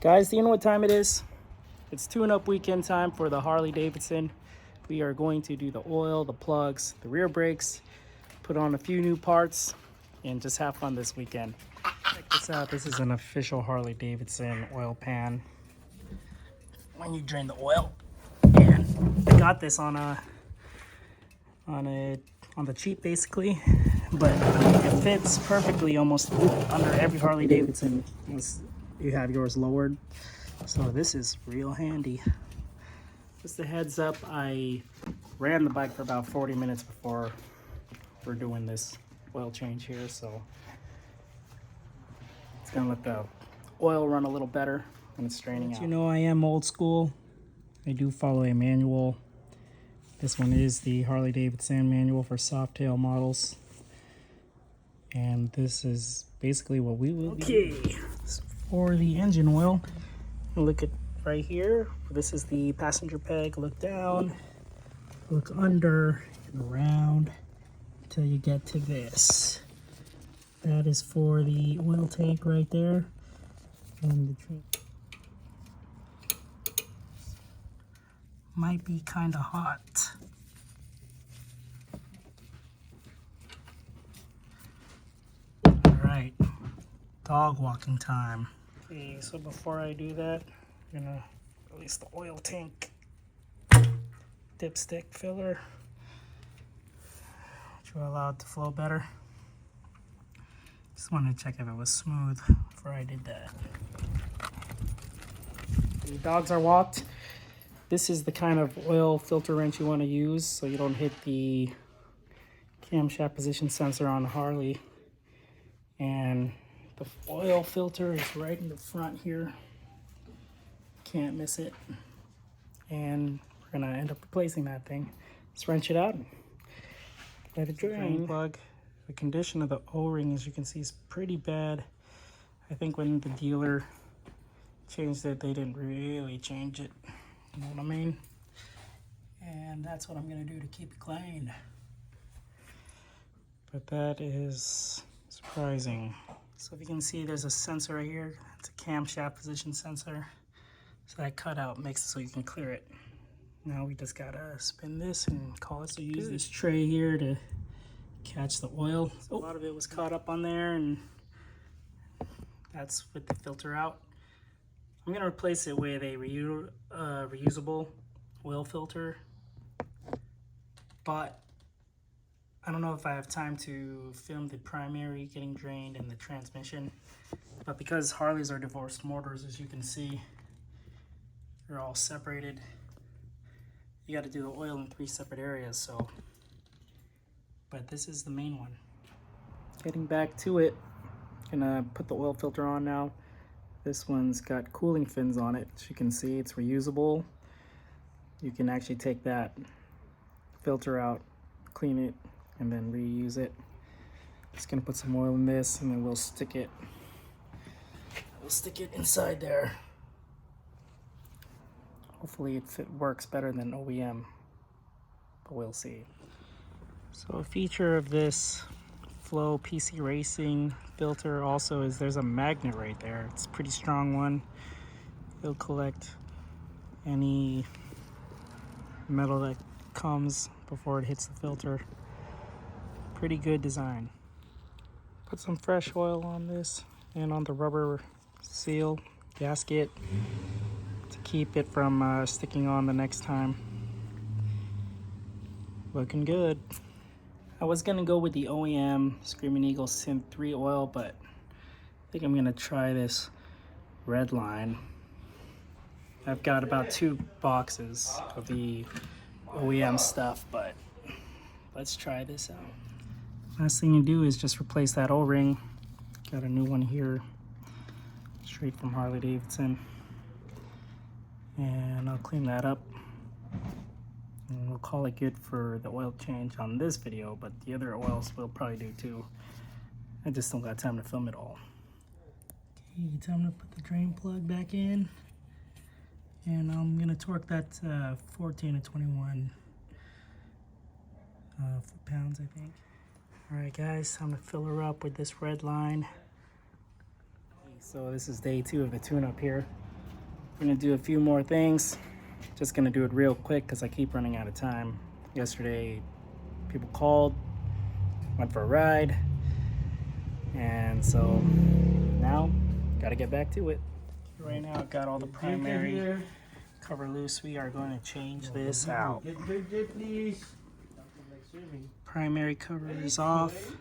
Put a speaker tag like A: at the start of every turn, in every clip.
A: Guys, do you know what time it is? It's tune-up weekend time for the Harley Davidson. We are going to do the oil, the plugs, the rear brakes, put on a few new parts, and just have fun this weekend. Check this out. This is an official Harley Davidson oil pan. When you drain the oil, and I got this on the cheap basically, but it fits perfectly almost under every Harley Davidson. You have yours lowered, so this is real handy. Just a heads up, I ran the bike for about 40 minutes before we're doing this oil change here, so it's gonna let the oil run a little better when it's draining out. You know, I am old school. I do follow a manual. This one is the Harley Davidson manual for softail models, and this is basically what we will be. So for the engine oil, look at right here. This is the passenger peg. Look down, look under, and around until you get to this. That is for the oil tank right there, and the train might be kind of hot. All right, dog walking time. Okay, so before I do that, I'm gonna release the oil tank dipstick filler, which will allow it to flow better. Just wanted to check if it was smooth before I did that. The dogs are walked. This is the kind of oil filter wrench you want to use so you don't hit the camshaft position sensor on the Harley. And the oil filter is right in the front here. Can't miss it. And we're gonna end up replacing that thing. Let's wrench it out. Let it drain. Plug. The condition of the O-ring, as you can see, is pretty bad. I think when the dealer changed it, they didn't really change it. You know what I mean? And that's what I'm gonna do to keep it clean. But that is surprising. So if you can see, there's a sensor right here. It's a camshaft position sensor. So that cutout makes it so you can clear it. Now we just gotta spin this and call it. So use this tray here to catch the oil. So a lot of it was caught up on there, and that's with the filter out. I'm gonna replace it with a reusable oil filter, but I don't know if I have time to film the primary getting drained and the transmission. But because Harleys are divorced motors, as you can see, they're all separated. You got to do the oil in 3 separate areas, so. But this is the main one. Getting back to it, gonna put the oil filter on now. This one's got cooling fins on it. As you can see, it's reusable. You can actually take that filter out, clean it, and then reuse it. Just gonna put some oil in this, and then we'll stick it inside there. Hopefully it works better than OEM, but we'll see. So a feature of this Flow PC Racing filter also is there's a magnet right there. It's a pretty strong one. It'll collect any metal that comes before it hits the filter. Pretty good design. Put some fresh oil on this and on the rubber seal gasket to keep it from sticking on the next time. Looking good. I was gonna go with the OEM Screaming Eagle Synth 3 oil, but I think I'm gonna try this red line. I've got about 2 boxes of the OEM stuff, but let's try this out. Last thing you do is just replace that O-ring. Got a new one here, straight from Harley Davidson. And I'll clean that up. And we'll call it good for the oil change on this video, but the other oils we'll probably do too. I just don't got time to film it all. Okay, time to put the drain plug back in. And I'm gonna torque that 14 to 21 foot-pounds, I think. All right, guys, time to fill her up with this red line. So this is day 2 of the tune-up here. I'm gonna do a few more things. Just gonna do it real quick because I keep running out of time. Yesterday, people called, went for a ride, and so now gotta get back to it. Right now I've got all the primary cover loose. We are going to change this out. Primary cover is off.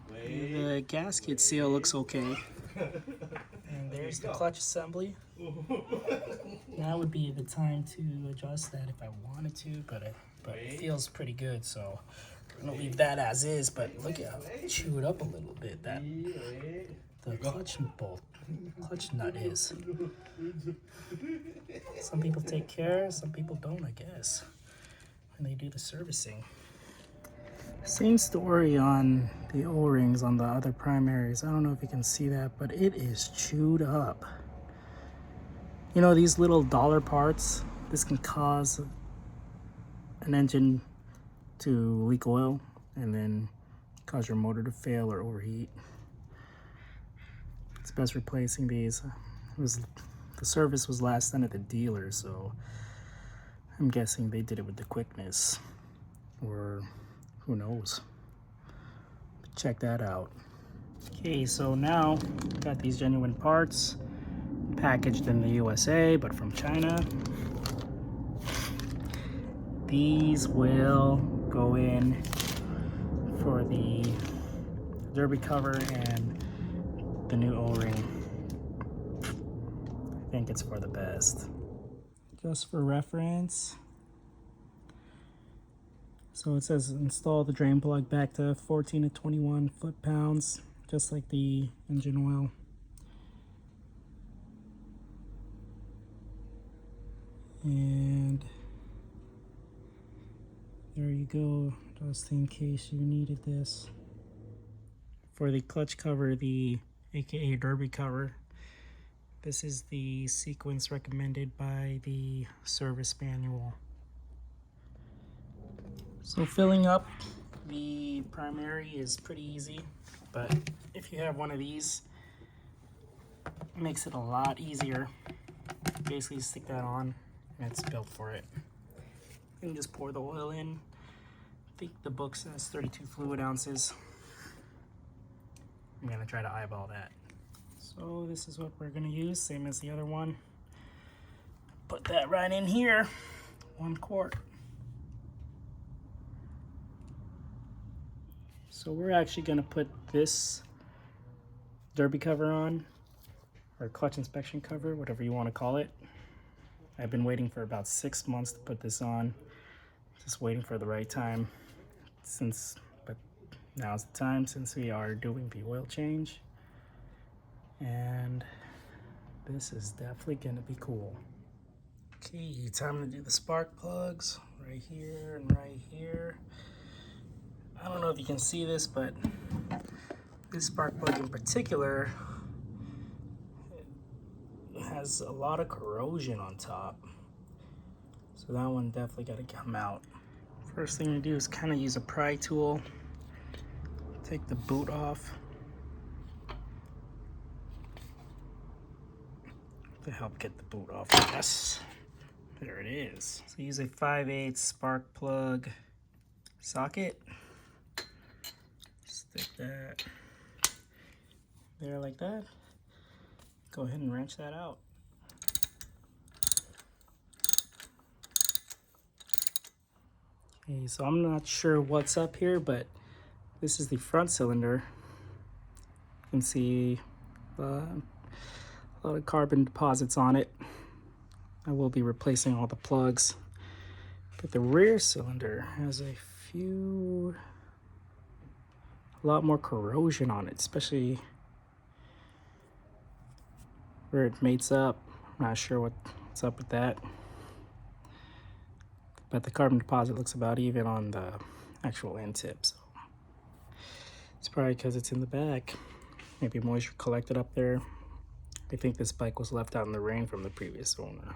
A: The gasket seal looks okay. And there's the clutch assembly. Now would be the time to adjust that if I wanted to, but it feels pretty good, so we're gonna leave that as is. But look at how it chewed up a little bit. That the clutch nut is. Some people take care, some people don't, I guess, when they do the servicing. Same story on the O-rings on the other primaries. I don't know if you can see that, but it is chewed up. You know, these little dollar parts, this can cause an engine to leak oil and then cause your motor to fail or overheat. It's best replacing these. The service was last done at the dealer, so I'm guessing they did it with the quickness, or who knows. But check that out. Okay, so now got these genuine parts packaged in the USA, but from China. These will go in for the derby cover and the new O-ring. I think it's for the best. Just for reference, so it says install the drain plug back to 14 to 21 foot-pounds, just like the engine oil. And there you go, just in case you needed this. For the clutch cover, the AKA derby cover, this is the sequence recommended by the service manual. So filling up the primary is pretty easy, but if you have one of these, it makes it a lot easier. Basically stick that on and it's built for it. You can just pour the oil in. I think the book says 32 fluid ounces. I'm gonna try to eyeball that. So this is what we're gonna use, same as the other one. Put that right in here, 1 quart. So we're actually gonna put this derby cover on, or clutch inspection cover, whatever you wanna call it. I've been waiting for about 6 months to put this on. Just waiting for the right time, but now's the time since we are doing the oil change. And this is definitely gonna be cool. Okay, time to do the spark plugs right here and right here. I don't know if you can see this, but this spark plug in particular has a lot of corrosion on top. So that one definitely gotta come out. First thing to do is kind of use a pry tool. Take the boot off to help get the boot off. Yes, there it is. So use a 5/8 spark plug socket. Stick that there like that. Go ahead and wrench that out. Okay, so I'm not sure what's up here, but this is the front cylinder. You can see a lot of carbon deposits on it. I will be replacing all the plugs. But the rear cylinder has a lot more corrosion on it, especially where it mates up. I'm not sure what's up with that. But the carbon deposit looks about even on the actual end tip, so it's probably because it's in the back. Maybe moisture collected up there. I think this bike was left out in the rain from the previous owner.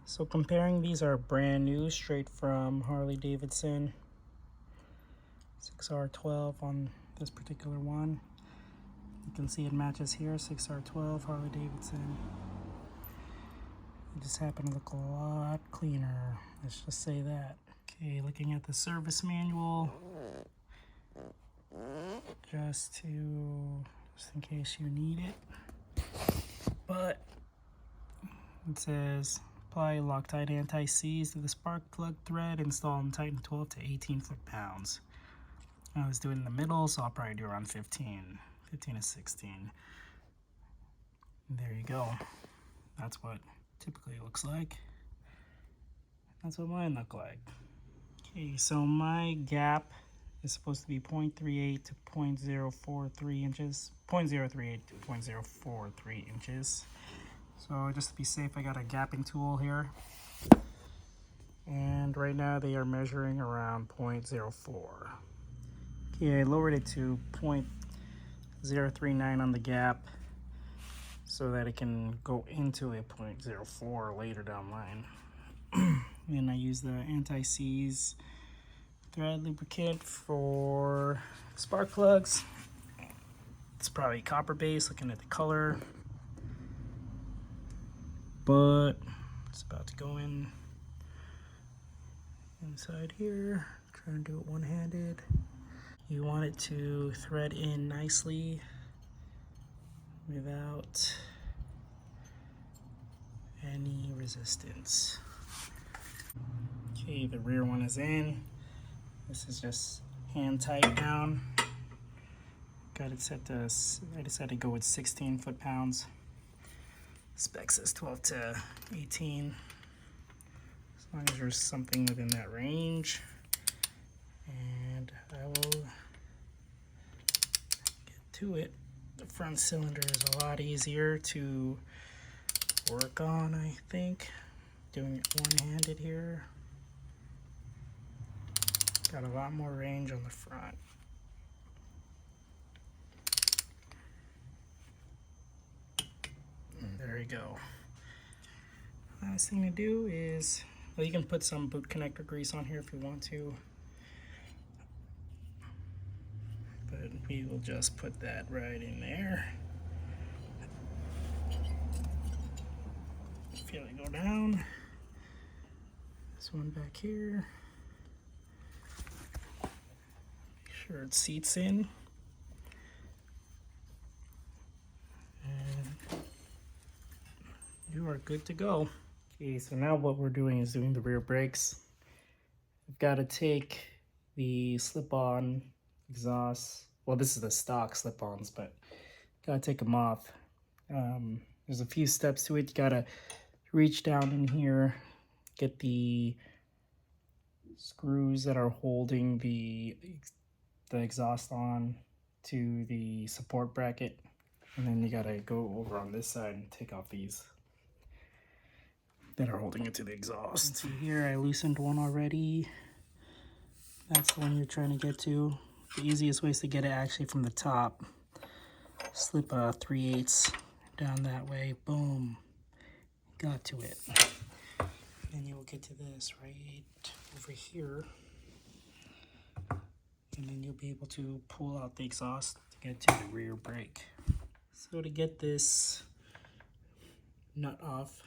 A: So comparing, these are brand new, straight from Harley Davidson. 6R12 on this particular one. You can see it matches here, 6R12 Harley Davidson. It just happened to look a lot cleaner. Let's just say that. Okay, looking at the service manual, just in case you need it. But it says apply Loctite anti-seize to the spark plug thread, install and tighten 12 to 18 foot-pounds. I was doing in the middle, so I'll probably do around 15 to 16. There you go. That's what typically looks like. That's what mine look like. Okay, so my gap is supposed to be 0.38 to 0.043 inches. 0.038 to 0.043 inches. So just to be safe, I got a gapping tool here. And right now they are measuring around 0.04. Okay, I lowered it to 0.039 on the gap so that it can go into a 0.04 later down the line. And I use the anti-seize thread lubricant for spark plugs. It's probably copper based looking at the color, but it's about to go in inside here. Trying to do it one-handed. You want it to thread in nicely without any resistance. Okay, the rear one is in. This is just hand tight down. Got it set to, I decided to go with 16 foot-pounds. Spec says 12 to 18. As long as there's something within that range. And I will get to it. The front cylinder is a lot easier to work on, I think. Doing it one-handed here. Got a lot more range on the front. There you go. Last thing to do is, well, you can put some boot connector grease on here if you want to. But we will just put that right in there. Feel it go down. This one back here. Make sure it seats in. And you are good to go. Okay, so now what we're doing is doing the rear brakes. I've got to take the slip-on exhaust. Well, this is the stock slip-ons, but gotta take them off. There's a few steps to it. You gotta reach down in here, get the screws that are holding the exhaust on to the support bracket, and then you gotta go over on this side and take off these that are holding it to the exhaust. See here, I loosened one already. That's the one you're trying to get to. The easiest way is to get it actually from the top. Slip a 3/8 down that way. Boom. Got to it. Then you'll get to this right over here. And then you'll be able to pull out the exhaust to get to the rear brake. So to get this nut off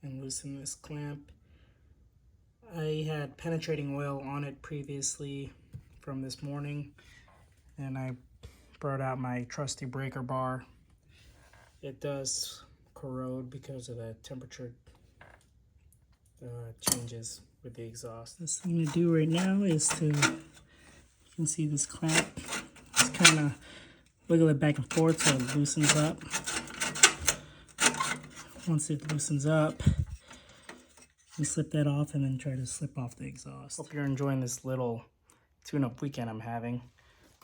A: and loosen this clamp, I had penetrating oil on it previously from this morning, and I brought out my trusty breaker bar. It does corrode because of the temperature changes with the exhaust. This thing to do right now is to, you can see this clamp, just kind of wiggle it back and forth so it loosens up. Once it loosens up, you slip that off and then try to slip off the exhaust. Hope you're enjoying this little tune-up weekend I'm having.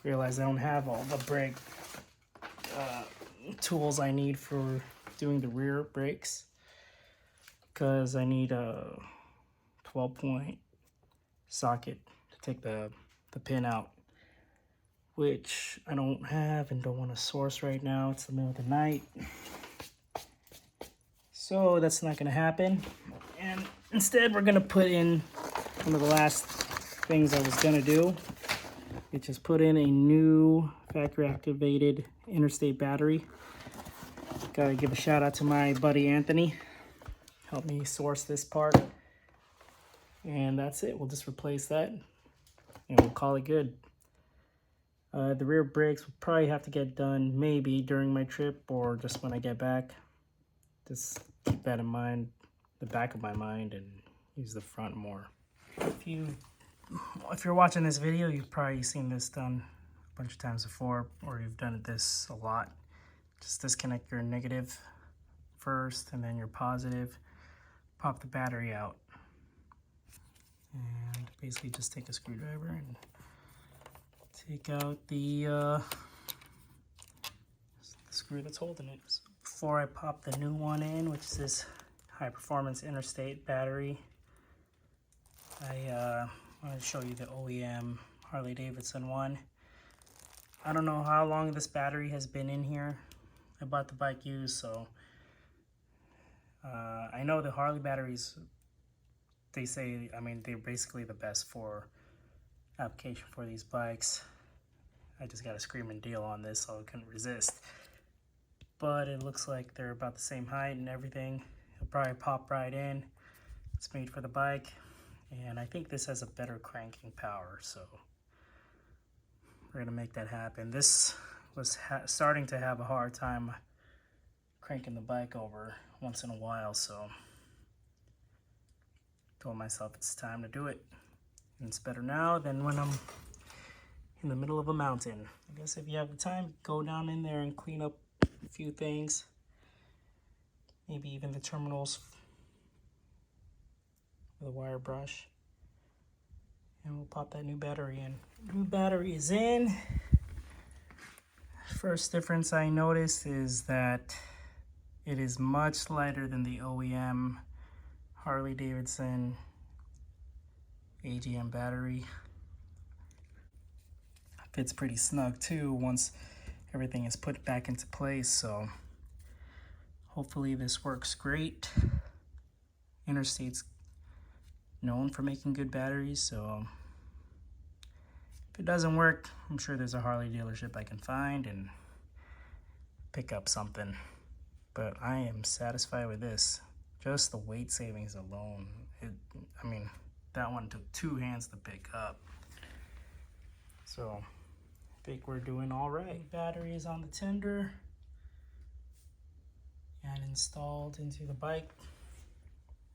A: Realize I don't have all the brake tools I need for doing the rear brakes, because I need a 12-point socket to take the pin out, which I don't have and don't want to source right now. It's the middle of the night, so that's not going to happen. And instead we're going to put in one of the last things I was going to do, which is put in a new factory activated interstate battery. Gotta give a shout out to my buddy Anthony. helped me source this part. And that's it. We'll just replace that and we'll call it good. The rear brakes will probably have to get done maybe during my trip or just when I get back. Just keep that in mind, the back of my mind, and use the front more. If you're watching this video, you've probably seen this done a bunch of times before, or you've done this a lot. Just disconnect your negative first and then your positive. Pop the battery out. And basically just take a screwdriver and take out the screw that's holding it. So before I pop the new one in, which is this high performance interstate battery, I want to show you the OEM Harley Davidson one. I don't know how long this battery has been in here. I bought the bike used, so I know the Harley batteries, they say, I mean, they're basically the best for application for these bikes. I just got a screaming deal on this, so I couldn't resist. But it looks like they're about the same height and everything. It'll probably pop right in. It's made for the bike, and I think this has a better cranking power, so we're gonna make that happen. This was starting to have a hard time cranking the bike over once in a while, so told myself it's time to do it. And it's better now than when I'm in the middle of a mountain. I guess if you have the time, go down in there and clean up a few things. Maybe even the terminals with a wire brush. And we'll pop that new battery in. New battery is in. First difference I noticed is that it is much lighter than the OEM Harley Davidson AGM battery. Fits pretty snug too once everything is put back into place, so hopefully this works great. Interstate's known for making good batteries, so if it doesn't work, I'm sure there's a Harley dealership I can find and pick up something. But I am satisfied with this. Just the weight savings alone. I mean, that one took 2 hands to pick up. So I think we're doing all right. Battery is on the tender and installed into the bike.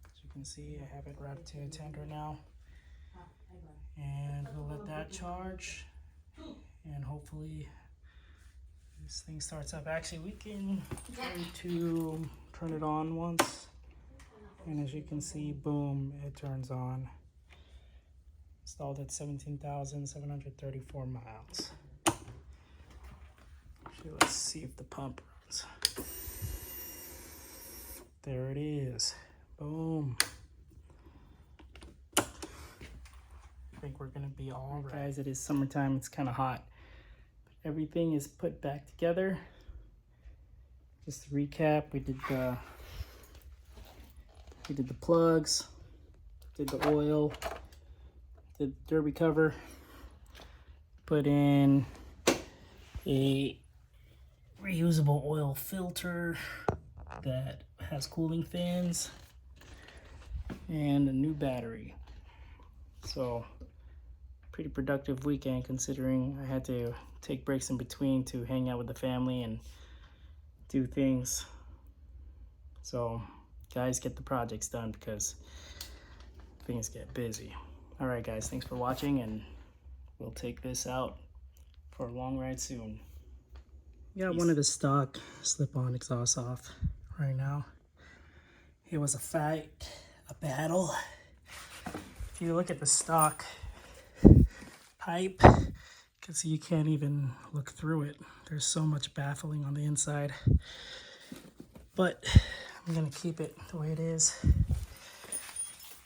A: As you can see, I have it wrapped to a tender now. And we'll let that charge. And hopefully this thing starts up. Actually, we can try to turn it on once. And as you can see, boom, it turns on. Installed at 17,734 miles. Actually, let's see if the pump runs. There it is. Boom. I think we're gonna be all right. Guys, it is summertime. It's kind of hot. Everything is put back together. Just to recap, we did the plugs, did the oil, did the derby cover, put in a reusable oil filter that has cooling fans, and a new battery. So pretty productive weekend considering I had to take breaks in between to hang out with the family and do things. So guys, get the projects done because things get busy. All right, guys, thanks for watching, and we'll take this out for a long ride soon. Got one of the stock slip-on exhaust off right now. It was a fight, a battle. If you look at the stock pipe, you can see you can't even look through it. There's so much baffling on the inside. But I'm gonna keep it the way it is.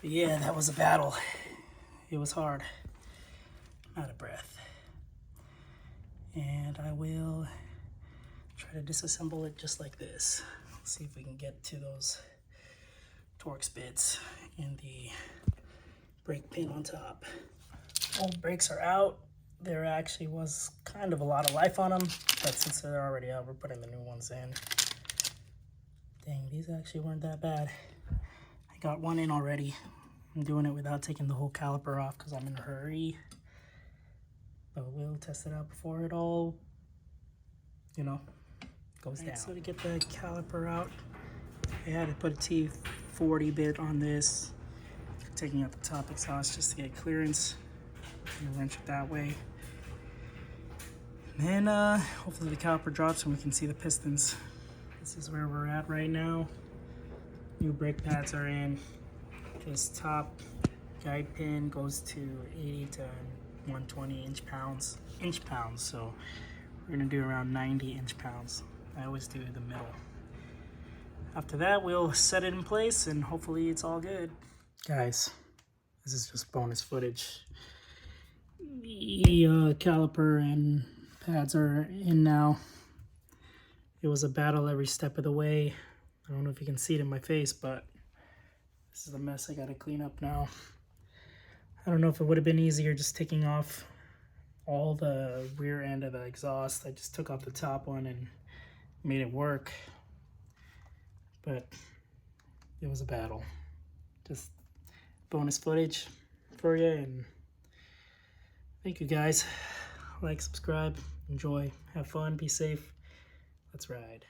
A: But yeah, that was a battle. It was hard. I'm out of breath. And I will try to disassemble it just like this. See if we can get to those Torx bits and the brake pin on top. Old brakes are out. There actually was kind of a lot of life on them, but since they're already out, we're putting the new ones in. Dang, these actually weren't that bad. got one in already. I'm doing it without taking the whole caliper off because I'm in a hurry. But we'll test it out before it all, you know, goes down. So to get the caliper out, I had to put a T40 bit on this, taking out the top exhaust just to get clearance. And wrench it that way. And then hopefully the caliper drops and we can see the pistons. This is where we're at right now. New brake pads are in. This top guide pin goes to 80 to 120 inch pounds. So we're gonna do around 90 inch pounds. I always do the middle. After that, we'll set it in place and hopefully it's all good. Guys, this is just bonus footage. The caliper and pads are in now. It was a battle every step of the way. I don't know if you can see it in my face, but this is the mess I gotta clean up now. I don't know if it would have been easier just taking off all the rear end of the exhaust. I just took off the top one and made it work. But it was a battle. Just bonus footage for you, and thank you guys. Like, subscribe, enjoy, have fun, be safe. Let's ride.